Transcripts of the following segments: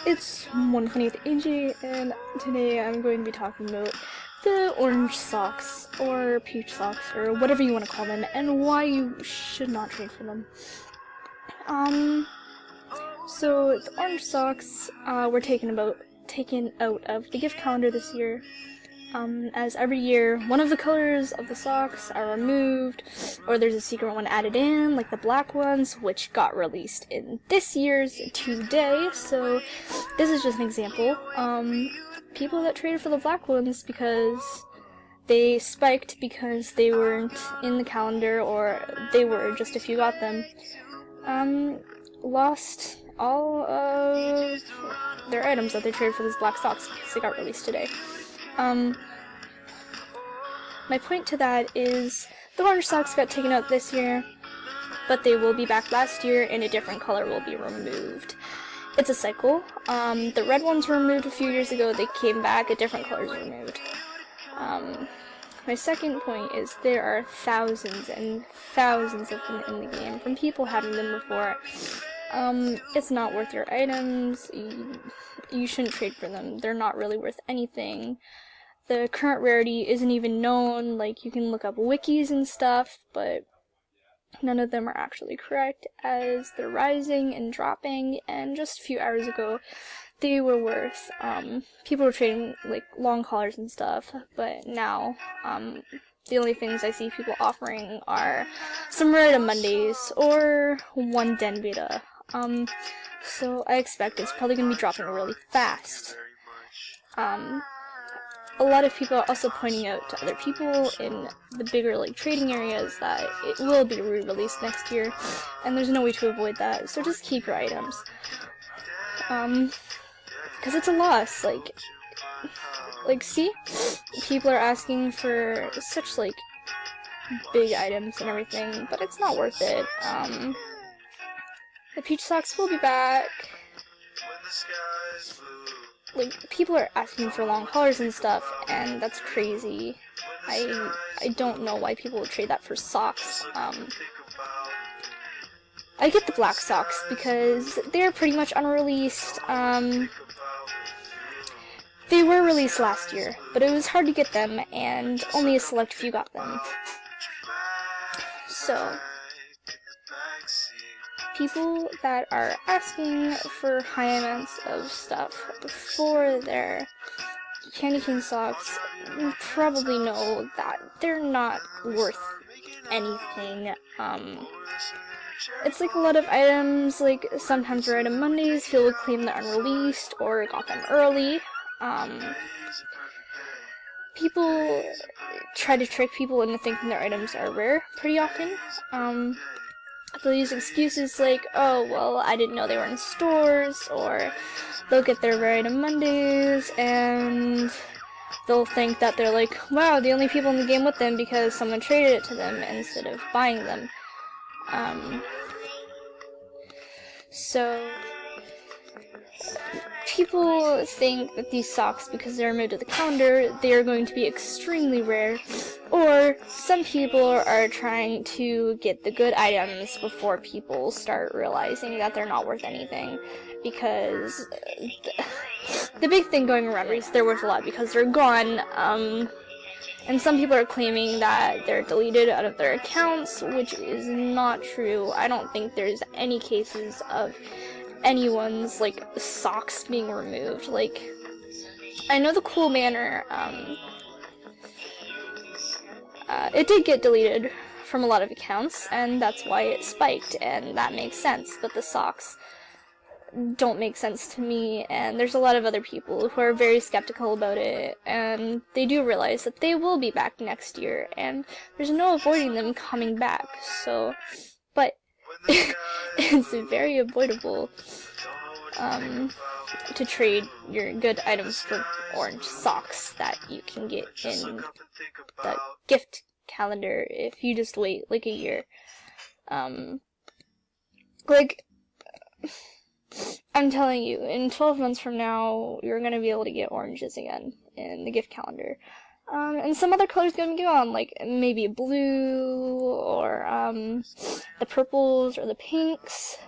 It's 1:20 with AJ, and today I'm going to be talking about the orange socks, or peach socks, or whatever you want to call them, and why you should not trade for them. So the orange socks were taken out of the gift calendar this year. As every year, one of the colors of the socks are removed, or there's a secret one added in, like the black ones, which got released in this year's today. So this is just an example. People that traded for the black ones because they spiked because they weren't in the calendar, or they were just if you got them, lost all of their items that they traded for these black socks because they got released today. My point to that is the orange socks got taken out this year, but they will be back last year and a different color will be removed. It's a cycle. The red ones were removed a few years ago, they came back, a different color is removed. My second point is there are thousands and thousands of them in the game from people having them before. It's not worth your items. You shouldn't trade for them. They're not really worth anything. The current rarity isn't even known. Like, you can look up wikis and stuff, but none of them are actually correct, as they're rising and dropping, and just a few hours ago they were worth, people were trading like long collars and stuff, but now the only things I see people offering are some Rarita Mondays or one Den Beta. So I expect it's probably going to be dropping really fast. A lot of people are also pointing out to other people in the bigger like trading areas that it will be re-released next year, and there's no way to avoid that, so just keep your items. Because it's a loss, like see? People are asking for such like big items and everything, but it's not worth it. The peach socks will be back. Like, people are asking for long collars and stuff, and that's crazy. I don't know why people would trade that for socks. I get the black socks because they're pretty much unreleased. They were released last year, but it was hard to get them, and only a select few got them. So people that are asking for high amounts of stuff for their candy cane socks probably know that they're not worth anything. It's like a lot of items, like sometimes Rarita Mondays, people will claim they're unreleased or got them early. People try to trick people into thinking their items are rare pretty often. They'll use excuses like, oh, well, I didn't know they were in stores, or they'll get their Rarita Mondays, and they'll think that they're like, wow, the only people in the game with them because someone traded it to them instead of buying them. So people think that these socks, because they're removed to the calendar, they are going to be extremely rare, or some people are trying to get the good items before people start realizing that they're not worth anything, because the big thing going around is they're worth a lot because they're gone, and some people are claiming that they're deleted out of their accounts, which is not true. I don't think there's any cases of anyone's like socks being removed. Like, I know the Cool Banner, it did get deleted from a lot of accounts, and that's why it spiked, and that makes sense, but the socks don't make sense to me, and there's a lot of other people who are very skeptical about it, and they do realize that they will be back next year, and there's no avoiding them coming back, so, but it's very avoidable to trade your good items for orange socks that you can get in the gift calendar if you just wait like a year. Like, I'm telling you, in 12 months from now, you're gonna be able to get oranges again in the gift calendar. And some other colors gonna be on, like maybe blue, or the purples or the pinks.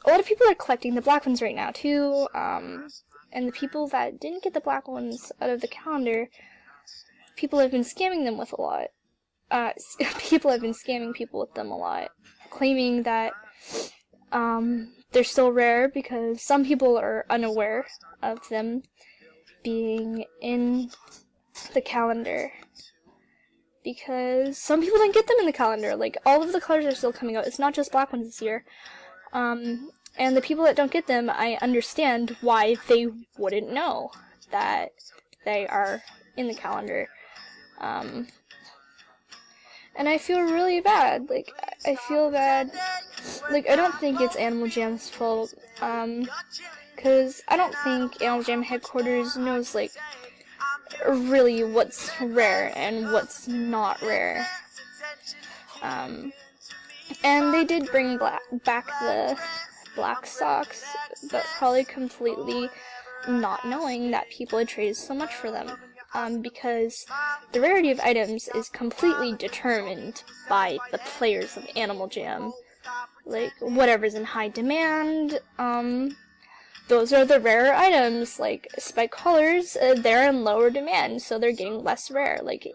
a lot of people are collecting the black ones right now too, and the people that didn't get the black ones out of the calendar, people have been scamming them with a lot. People have been scamming people with them a lot, claiming that they're still rare because some people are unaware of them being in the calendar. Because some people didn't get them in the calendar. Like, all of the colors are still coming out. It's not just black ones this year. And the people that don't get them, I understand why they wouldn't know that they are in the calendar. And I feel really bad. Like, I feel bad. Like, I don't think it's Animal Jam's fault. Because I don't think Animal Jam headquarters knows, like, really what's rare and what's not rare. And they did bring back the black socks, but probably completely not knowing that people had traded so much for them. Because the rarity of items is completely determined by the players of Animal Jam. Like, whatever's in high demand, those are the rarer items. Like, spike collars, they're in lower demand, so they're getting less rare. Like,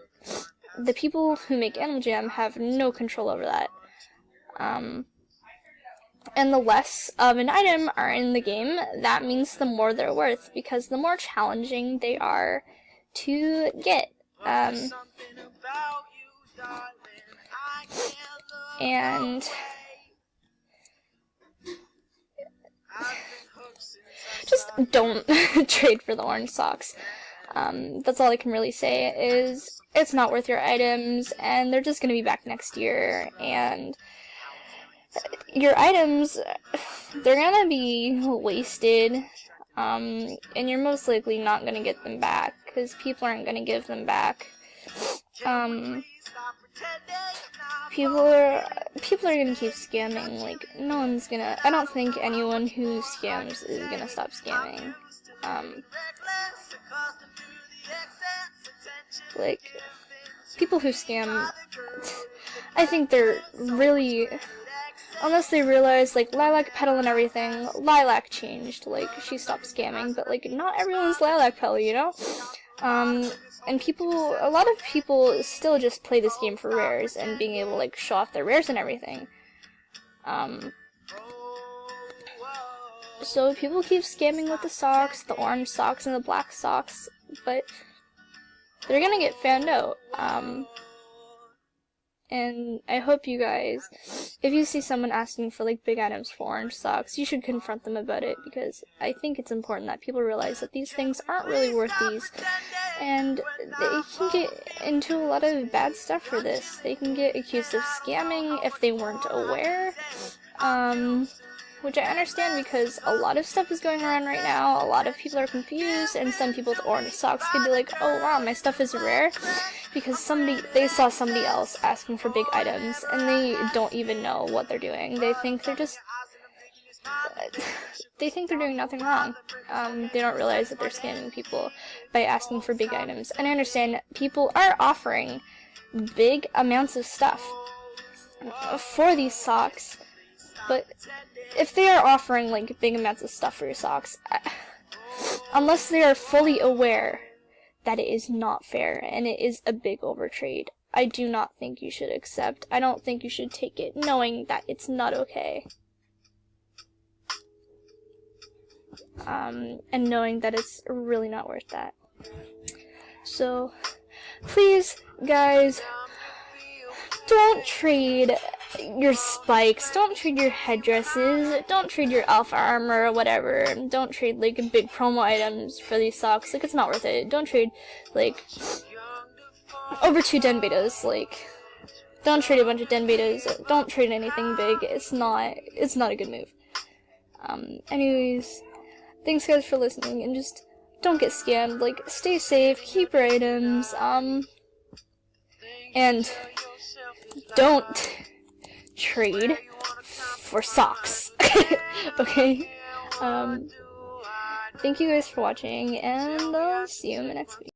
the people who make Animal Jam have no control over that. And the less of an item are in the game, that means the more they're worth, because the more challenging they are to get. And just don't trade for the orange socks. That's all I can really say, is it's not worth your items, and they're just going to be back next year, and your items, they're going to be wasted, and you're most likely not going to get them back, because people aren't going to give them back. People are gonna keep scamming. Like, no one's gonna. I don't think anyone who scams is gonna stop scamming. Like, people who scam, I think they're really, unless they realize, like, Lilac Petal and everything, Lilac changed. Like, she stopped scamming, but, like, not everyone's Lilac Petal, you know? And a lot of people still just play this game for rares and being able to, like, show off their rares and everything. So people keep scamming with the socks, the orange socks and the black socks, but they're gonna get found out. And I hope you guys, if you see someone asking for, like, big items for orange socks, you should confront them about it, because I think it's important that people realize that these things aren't really worth these, and they can get into a lot of bad stuff for this. They can get accused of scamming if they weren't aware, which I understand, because a lot of stuff is going around right now. A lot of people are confused, and some people with orange socks could be like, oh wow, my stuff is rare, because they saw somebody else asking for big items, and they don't even know what they're doing. They think they're doing nothing wrong. They don't realize that they're scamming people by asking for big items. And I understand people are offering big amounts of stuff for these socks, but if they are offering, like, big amounts of stuff for your socks, unless they are fully aware that it is not fair and it is a big overtrade, I do not think you should accept. I don't think you should take it knowing that it's not okay. And knowing that it's really not worth that. So, please, guys, don't trade your spikes, don't trade your headdresses, don't trade your alpha armor or whatever, don't trade, like, big promo items for these socks. Like, it's not worth it. Don't trade, like, over 2 den betas. Like, don't trade a bunch of den betas, don't trade anything big. It's not a good move. Anyways, thanks guys for listening, and just don't get scammed. Like, stay safe, keep your items, and don't trade for socks. Okay? Thank you guys for watching, and I'll see you in the next video.